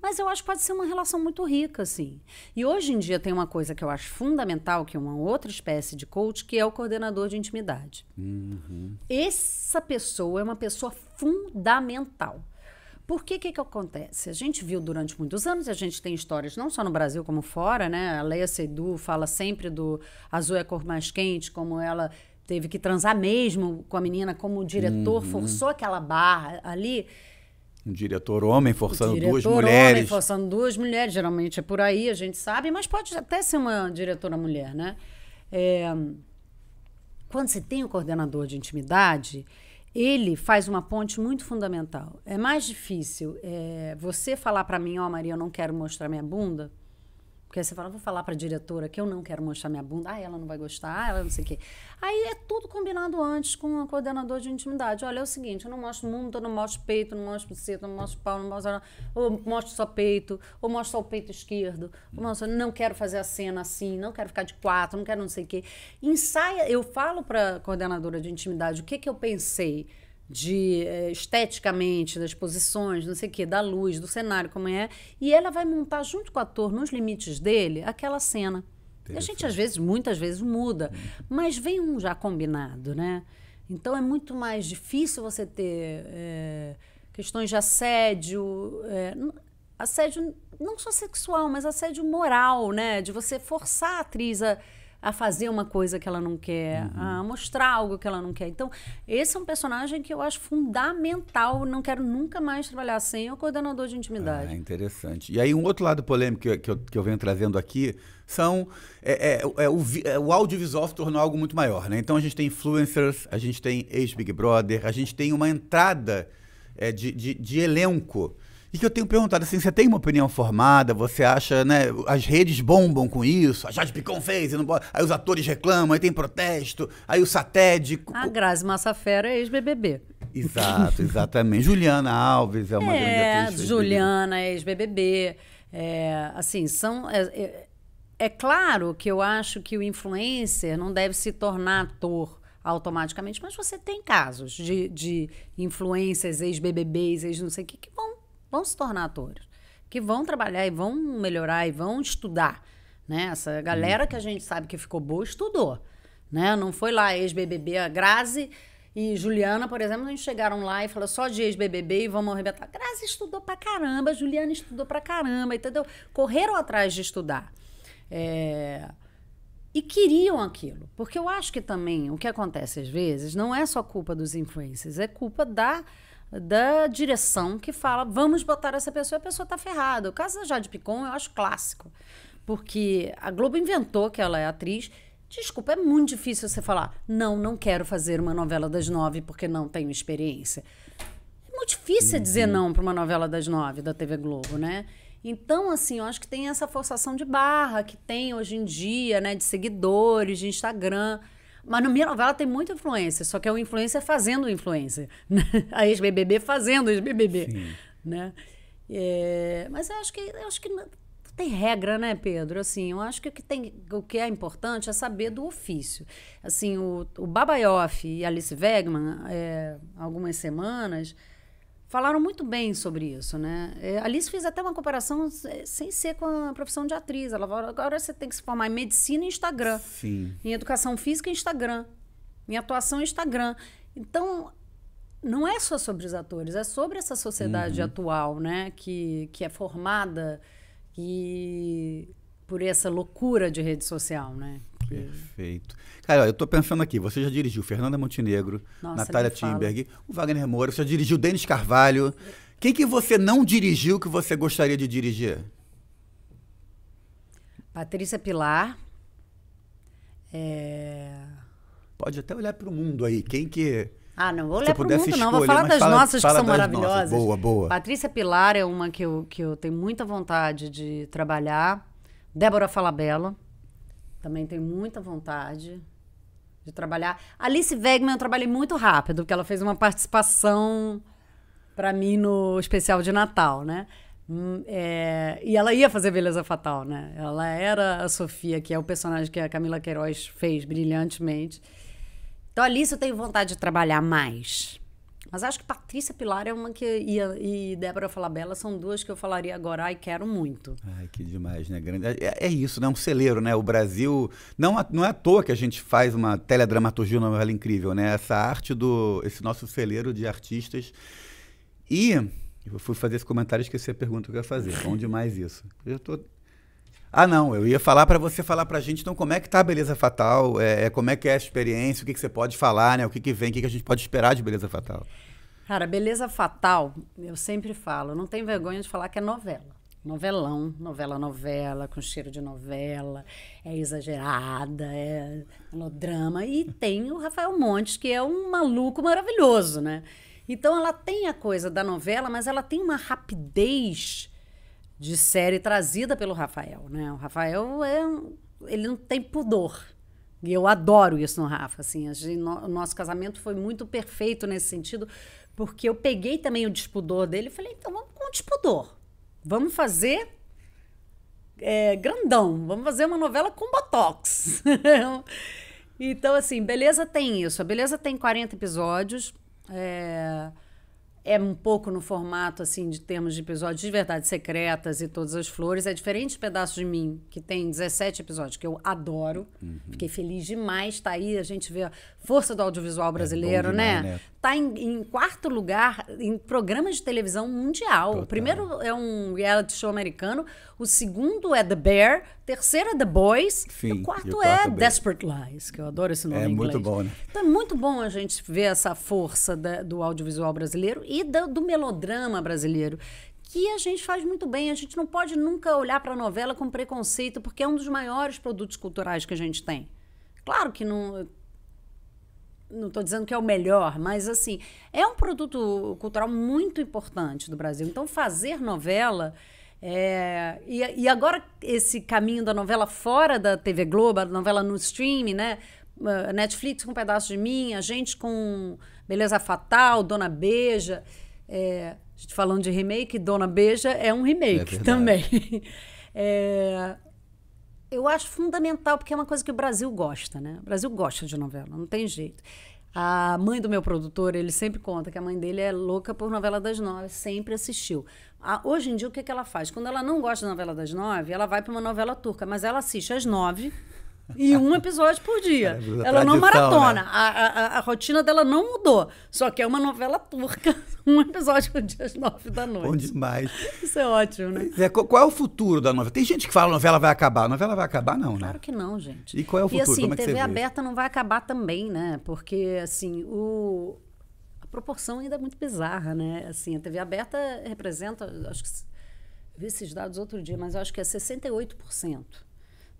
Mas eu acho que pode ser uma relação muito rica, assim. E hoje em dia tem uma coisa que eu acho fundamental, que é uma outra espécie de coach, que é o coordenador de intimidade. Essa pessoa é uma pessoa fundamental. Por que acontece? A gente viu durante muitos anos, a gente tem histórias não só no Brasil como fora, né? A Léa Seydoux fala sempre do azul é a cor mais quente, como ela teve que transar mesmo com a menina, como o diretor forçou aquela barra ali. Um diretor homem forçando duas mulheres. Homem forçando duas mulheres, geralmente é por aí, a gente sabe, mas pode até ser uma diretora mulher, né? Quando você tem um coordenador de intimidade, ele faz uma ponte muito fundamental. É mais difícil você falar para mim, Maria, eu não quero mostrar minha bunda, Porque você fala, vou falar pra diretora que eu não quero mostrar minha bunda. Ah, ela não vai gostar, ela não sei o quê. Aí é tudo combinado antes com o coordenador de intimidade. Olha, é o seguinte, eu não mostro mundo, eu não mostro peito, não mostro buceta, não mostro pau, não mostro... Ou mostro só peito, ou mostro só o peito esquerdo. Ou mostro, não quero fazer a cena assim, não quero ficar de 4, não quero não sei o quê. Ensaia, eu falo pra coordenadora de intimidade o que eu pensei de esteticamente, das posições, não sei o quê, da luz, do cenário, como é, e ela vai montar junto com o ator, nos limites dele, aquela cena. E a gente, às vezes, muitas vezes, muda, mas vem um já combinado, né? Então, é muito mais difícil você ter questões de assédio, assédio não só sexual, mas assédio moral, né? De você forçar a atriz a fazer uma coisa que ela não quer, a mostrar algo que ela não quer. Então, esse é um personagem que eu acho fundamental. Não quero nunca mais trabalhar sem o coordenador de intimidade. Interessante. E aí, um outro lado polêmico que eu venho trazendo aqui são... o audiovisual se tornou algo muito maior, né? Então, a gente tem influencers, a gente tem ex-Big Brother, a gente tem uma entrada de elenco. E que eu tenho perguntado assim, você tem uma opinião formada, você acha, né, as redes bombam com isso, a Jade Picon fez, e não pode, aí os atores reclamam, aí tem protesto, aí o Sated... A Grazi Massafera é ex-BBB. Exato, exatamente. Juliana Alves é uma grande atriz. Juliana é ex-BBB. Assim, são... É claro que eu acho que o influencer não deve se tornar ator automaticamente, mas você tem casos de influencers, ex-BBBs, ex não sei o que vão se tornar atores, que vão trabalhar e vão melhorar e vão estudar, né? Essa galera que a gente sabe que ficou boa, estudou, né? Não foi lá ex-BBB, a Grazi e Juliana, por exemplo, não chegaram lá e falaram só de ex-BBB e vamos arrebentar. Grazi estudou pra caramba, Juliana estudou pra caramba, entendeu? Correram atrás de estudar. E queriam aquilo. Porque eu acho que também o que acontece às vezes não é só culpa dos influencers, é culpa da direção que fala, vamos botar essa pessoa, e a pessoa tá ferrada. O caso da Jade Picon eu acho clássico, porque a Globo inventou que ela é atriz. Desculpa, é muito difícil você falar, não quero fazer uma novela das 9 porque não tenho experiência. É muito difícil dizer não para uma novela das 9 da TV Globo, né? Então, assim, eu acho que tem essa forçação de barra que tem hoje em dia, né, de seguidores, de Instagram. Mas na minha novela tem muita influência, só que é o influencer fazendo influencer. Né? A ex-BBB fazendo ex-BBB. Né? Mas eu acho que não tem regra, né, Pedro? Assim, eu acho que o que é importante é saber do ofício. Assim, o Baba Yoff e Alice Wegman, algumas semanas, falaram muito bem sobre isso, né? A Alice fez até uma comparação sem ser com a profissão de atriz. Ela falou, agora você tem que se formar em medicina e Instagram. Sim. Em educação física e Instagram. Em atuação e Instagram. Então, não é só sobre os atores, é sobre essa sociedade atual, né? Que é formada por essa loucura de rede social, né? Perfeito. Cara, eu tô pensando aqui, você já dirigiu Fernanda Montenegro, Natália Timberg, o Wagner Moura, você já dirigiu Denis Carvalho. Quem que você não dirigiu que você gostaria de dirigir? Patrícia Pilar. Pode até olhar para o mundo aí. Quem que... não vou olhar para o mundo, não. Vou falar das nossas que são maravilhosas. Boa. Patrícia Pilar é uma que eu tenho muita vontade de trabalhar. Débora Falabella. Também tenho muita vontade de trabalhar. Alice Wegman eu trabalhei muito rápido, porque ela fez uma participação para mim no especial de Natal, né? E ela ia fazer Beleza Fatal, né? Ela era a Sofia, que é o personagem que a Camila Queiroz fez brilhantemente. Então, Alice eu tenho vontade de trabalhar mais. Mas acho que Patrícia Pilar é uma que e Débora Falabella são duas que eu falaria agora, quero muito. Ai, que demais, né? É isso, né? Um celeiro, né? O Brasil... Não é à toa que a gente faz uma teledramaturgia, uma novela incrível, né? Essa arte esse nosso celeiro de artistas. E eu fui fazer esse comentário e esqueci a pergunta que eu ia fazer. Bom demais isso. Eu ia falar para você falar pra gente, então, como é que tá a Beleza Fatal, como é que é a experiência, o que você pode falar, né? O que vem, o que a gente pode esperar de Beleza Fatal? Cara, Beleza Fatal, eu sempre falo, não tenho vergonha de falar que é novela. Novelão, novela, com cheiro de novela, é exagerada, é melodrama. E tem o Rafael Montes, que é um maluco maravilhoso, né? Então, ela tem a coisa da novela, mas ela tem uma rapidez de série trazida pelo Rafael, né? O Rafael ele não tem pudor. E eu adoro isso no Rafa, assim. O nosso casamento foi muito perfeito nesse sentido, porque eu peguei também o despudor dele e falei, então vamos com o despudor. Vamos fazer grandão. Vamos fazer uma novela com botox. Então, assim, Beleza tem isso. A Beleza tem 40 episódios. É um pouco no formato, assim, de termos de episódios de Verdades Secretas e Todas as Flores. É diferente de Pedaços de Mim, que tem 17 episódios, que eu adoro. Fiquei feliz demais. Tá aí, a gente vê a força do audiovisual brasileiro, né? Tá em quarto lugar em programas de televisão mundial. Total. O primeiro é um reality show americano, o segundo é The Bear, o terceiro é The Boys, sim, e o quarto é Desperate Lies, que eu adoro esse nome em inglês. Muito bom, né? Então é muito bom a gente ver essa força do audiovisual brasileiro e do melodrama brasileiro, que a gente faz muito bem. A gente não pode nunca olhar para a novela com preconceito, porque é um dos maiores produtos culturais que a gente tem. Claro que não estou dizendo que é o melhor, mas assim, é um produto cultural muito importante do Brasil. Então, fazer novela... E agora esse caminho da novela fora da TV Globo, a novela no streaming, né? Netflix com um pedaço de mim, a gente com Beleza Fatal, Dona Beija. A gente falando de remake, Dona Beija é um remake também. Eu acho fundamental, porque é uma coisa que o Brasil gosta, né? O Brasil gosta de novela, não tem jeito. A mãe do meu produtor, ele sempre conta que a mãe dele é louca por novela das 9, sempre assistiu. Hoje em dia, o que ela faz? Quando ela não gosta da novela das 9, ela vai para uma novela turca, mas ela assiste às 9 e um episódio por dia. Ela não maratona. Né? A rotina dela não mudou. Só que é uma novela turca, um episódio por dia às 9 da noite. Bom demais. Isso é ótimo, né? Qual é o futuro da novela? Tem gente que fala que a novela vai acabar. A novela vai acabar, não, né? Claro que não, gente. E qual é o futuro? E assim, como é que TV aberta não vai acabar também, né? Porque, assim, a proporção ainda é muito bizarra, né? Assim, a TV aberta representa, acho que vi esses dados outro dia, mas eu acho que é 68%.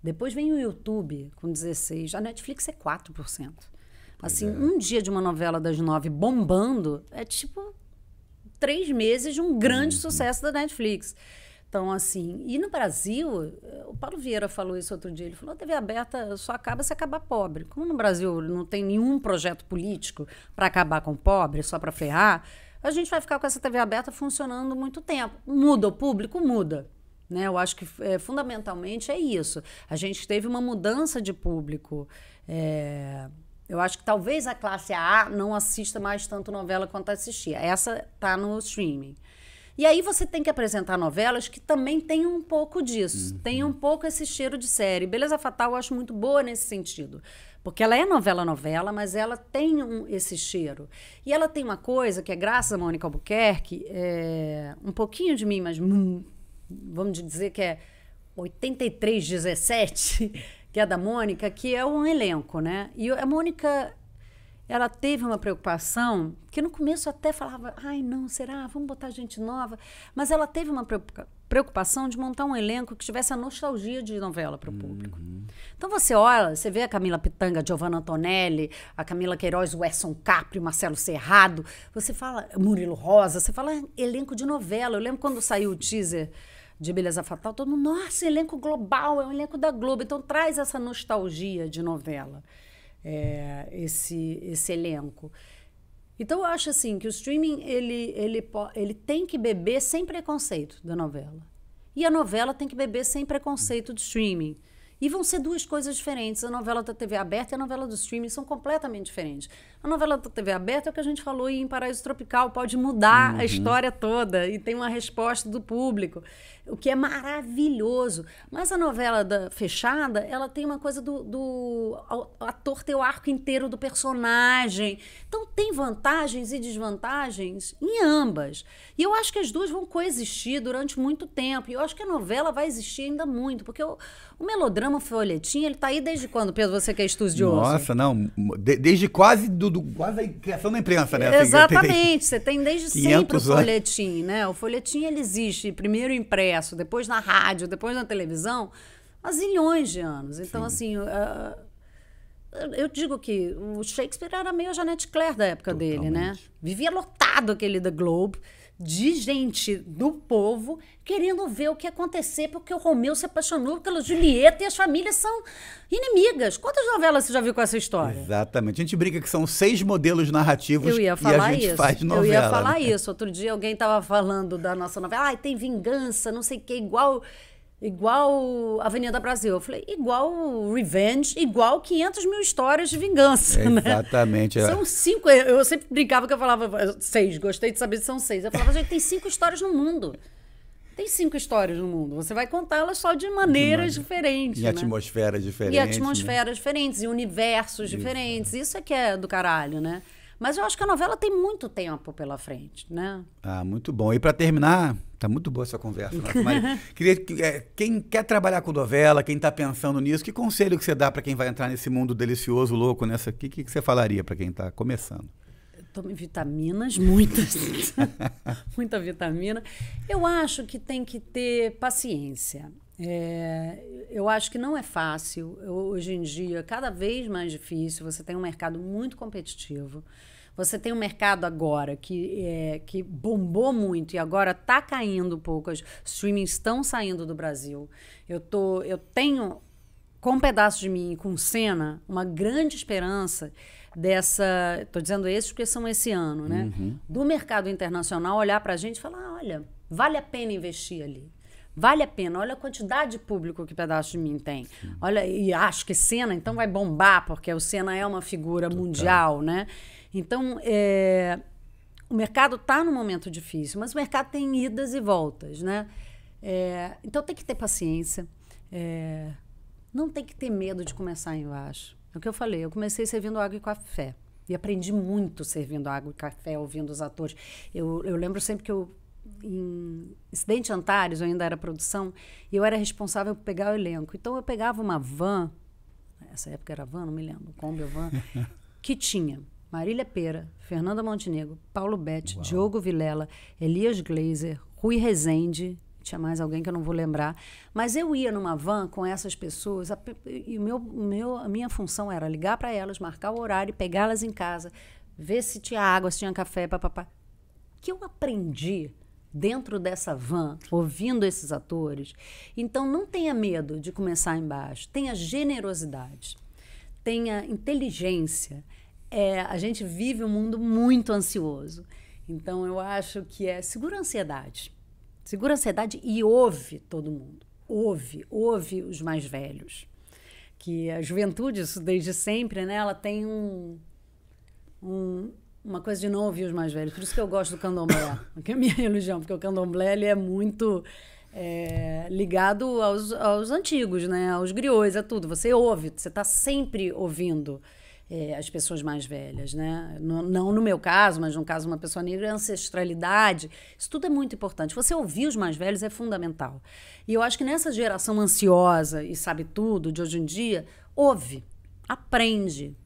Depois vem o YouTube com 16%, a Netflix é 4%. Assim, um dia de uma novela das 9 bombando é tipo 3 meses de um grande sucesso da Netflix. Então, assim, e no Brasil, o Paulo Vieira falou isso outro dia, ele falou, a TV aberta só acaba se acabar pobre. Como no Brasil não tem nenhum projeto político para acabar com o pobre, só para ferrar, a gente vai ficar com essa TV aberta funcionando muito tempo. Muda o público? Muda. Né? Eu acho que fundamentalmente é isso. A gente teve uma mudança de público. Eu acho que talvez a classe A não assista mais tanto novela quanto assistia. Essa está no streaming. E aí você tem que apresentar novelas que também tenham um pouco disso. Tem um pouco esse cheiro de série. Beleza Fatal eu acho muito boa nesse sentido. Porque ela é novela, mas ela tem esse cheiro. E ela tem uma coisa que é graças a Mônica Albuquerque, um pouquinho de mim, mas... vamos dizer que é 83-17, que é da Mônica, que é um elenco, né? E a Mônica, ela teve uma preocupação, que no começo até falava, ai, não, será? Vamos botar gente nova. Mas ela teve uma preocupação de montar um elenco que tivesse a nostalgia de novela para o público. Então você olha, você vê a Camila Pitanga, Giovanna Antonelli, a Camila Queiroz, o Edson Capri, o Marcelo Serrado, você fala Murilo Rosa, você fala elenco de novela. Eu lembro quando saiu o teaser de Beleza Fatal, todo mundo, nossa, elenco global, é um elenco da Globo. Então traz essa nostalgia de novela, esse elenco. Então eu acho assim que o streaming ele tem que beber sem preconceito da novela. E a novela tem que beber sem preconceito do streaming. E vão ser duas coisas diferentes. A novela da TV aberta e a novela do streaming são completamente diferentes. A novela da TV aberta é o que a gente falou em Paraíso Tropical, pode mudar a história toda e tem uma resposta do público, o que é maravilhoso. Mas a novela fechada, ela tem uma coisa do ator ter o arco inteiro do personagem. Então tem vantagens e desvantagens em ambas. E eu acho que as duas vão coexistir durante muito tempo. E eu acho que a novela vai existir ainda muito, porque o melodrama, o folhetim, ele tá aí desde quando, Pedro, você que é estudioso? Nossa, não, desde quase quase a criação da imprensa, né? Exatamente, você tem desde sempre o folhetim, né? O folhetim, ele existe primeiro impresso, depois na rádio, depois na televisão, há zilhões de anos. Então, assim, Eu digo que o Shakespeare era meio a Jeanette Claire da época dele, né? Vivia lotado aquele The Globe de gente do povo querendo ver o que ia acontecer, porque o Romeu se apaixonou pela Julieta e as famílias são inimigas. Quantas novelas você já viu com essa história? Exatamente. A gente brinca que são 6 modelos narrativos eu ia falar e a gente isso. faz novela. Eu ia falar né? isso. Outro dia alguém estava falando da nossa novela. Tem vingança, não sei o que, igual Avenida Brasil. Eu falei, igual Revenge, igual 500 mil histórias de vingança, Exatamente. Né? São 5, eu sempre brincava que eu falava 6, gostei de saber se são 6. Eu falava, gente, tem 5 histórias no mundo. Tem 5 histórias no mundo. Você vai contá-las só de maneiras diferentes. Em atmosferas diferentes. E atmosferas diferentes, e universos diferentes. Isso é que é do caralho, né? Mas eu acho que a novela tem muito tempo pela frente, né? Ah, muito bom. E para terminar, tá muito boa essa conversa. Queria quem quer trabalhar com novela, quem está pensando nisso, que conselho que você dá para quem vai entrar nesse mundo delicioso, louco, nessa? O que você falaria para quem está começando? Tome vitaminas, muitas. Muita vitamina. Eu acho que tem que ter paciência. Eu acho que não é fácil. Hoje em dia, cada vez mais difícil. Você tem um mercado muito competitivo. Você tem um mercado agora que bombou muito e agora está caindo um pouco. Os streamings estão saindo do Brasil. Eu tenho, com um pedaço de mim e com cena, uma grande esperança dessa... Estou dizendo esses porque são esse ano, né? Uhum. Do mercado internacional olhar para a gente e falar, olha, vale a pena investir ali. Vale a pena. Olha a quantidade de público que Pedaço de Mim tem. Sim. Olha, e acho que Senna, então, vai bombar, porque o Senna é uma figura mundial, né? Então, o mercado está num momento difícil, mas o mercado tem idas e voltas, né? Então, tem que ter paciência. Não tem que ter medo de começar embaixo. É o que eu falei. Eu comecei servindo água e café. E aprendi muito servindo água e café, ouvindo os atores. Eu lembro sempre que em Incidente Antares, eu ainda era produção, e eu era responsável por pegar o elenco. Então, eu pegava uma van, nessa época era van, não me lembro, Kombi ou van, que tinha Marília Pêra, Fernanda Montenegro, Paulo Betti, Diogo Vilela, Elias Glazer, Rui Rezende, tinha mais alguém que eu não vou lembrar, mas eu ia numa van com essas pessoas e a minha função era ligar para elas, marcar o horário, pegá-las em casa, ver se tinha água, se tinha café, papapá. O que eu aprendi dentro dessa van, ouvindo esses atores. Então, não tenha medo de começar embaixo. Tenha generosidade. Tenha inteligência. A gente vive um mundo muito ansioso. Então, eu acho que segura a ansiedade. Segura a ansiedade e ouve todo mundo. Ouve os mais velhos. Que a juventude, isso desde sempre, né? Ela tem uma coisa de não ouvir os mais velhos. Por isso que eu gosto do candomblé, que é a minha religião, porque o candomblé ele é muito ligado aos antigos, né? Aos griots, a tudo. Você ouve, você está sempre ouvindo as pessoas mais velhas, né? Não no meu caso, mas no caso de uma pessoa negra, a ancestralidade, isso tudo é muito importante. Você ouvir os mais velhos é fundamental. E eu acho que nessa geração ansiosa e sabe tudo de hoje em dia, ouve, aprende.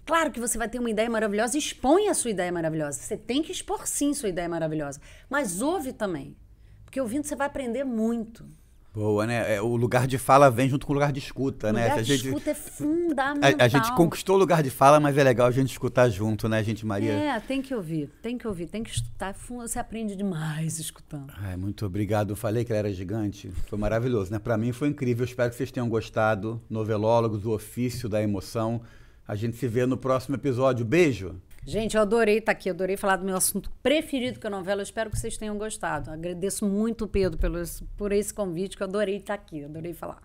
Claro que você vai ter uma ideia maravilhosa, expõe a sua ideia maravilhosa. Você tem que expor, sim, sua ideia maravilhosa. Mas ouve também. Porque ouvindo você vai aprender muito. Boa, né? O lugar de fala vem junto com o lugar de escuta, né? O lugar de escuta é fundamental. A gente conquistou o lugar de fala, mas é legal a gente escutar junto, né, gente, Maria? Tem que ouvir, tem que escutar. Você aprende demais escutando. Muito obrigado. Eu falei que ela era gigante. Foi maravilhoso, né? Pra mim foi incrível. Espero que vocês tenham gostado. Novelólogos, o ofício da emoção. A gente se vê no próximo episódio. Beijo! Gente, eu adorei estar aqui, adorei falar do meu assunto preferido, que é a novela. Eu espero que vocês tenham gostado. Agradeço muito, Pedro, por esse convite, que eu adorei estar aqui, adorei falar.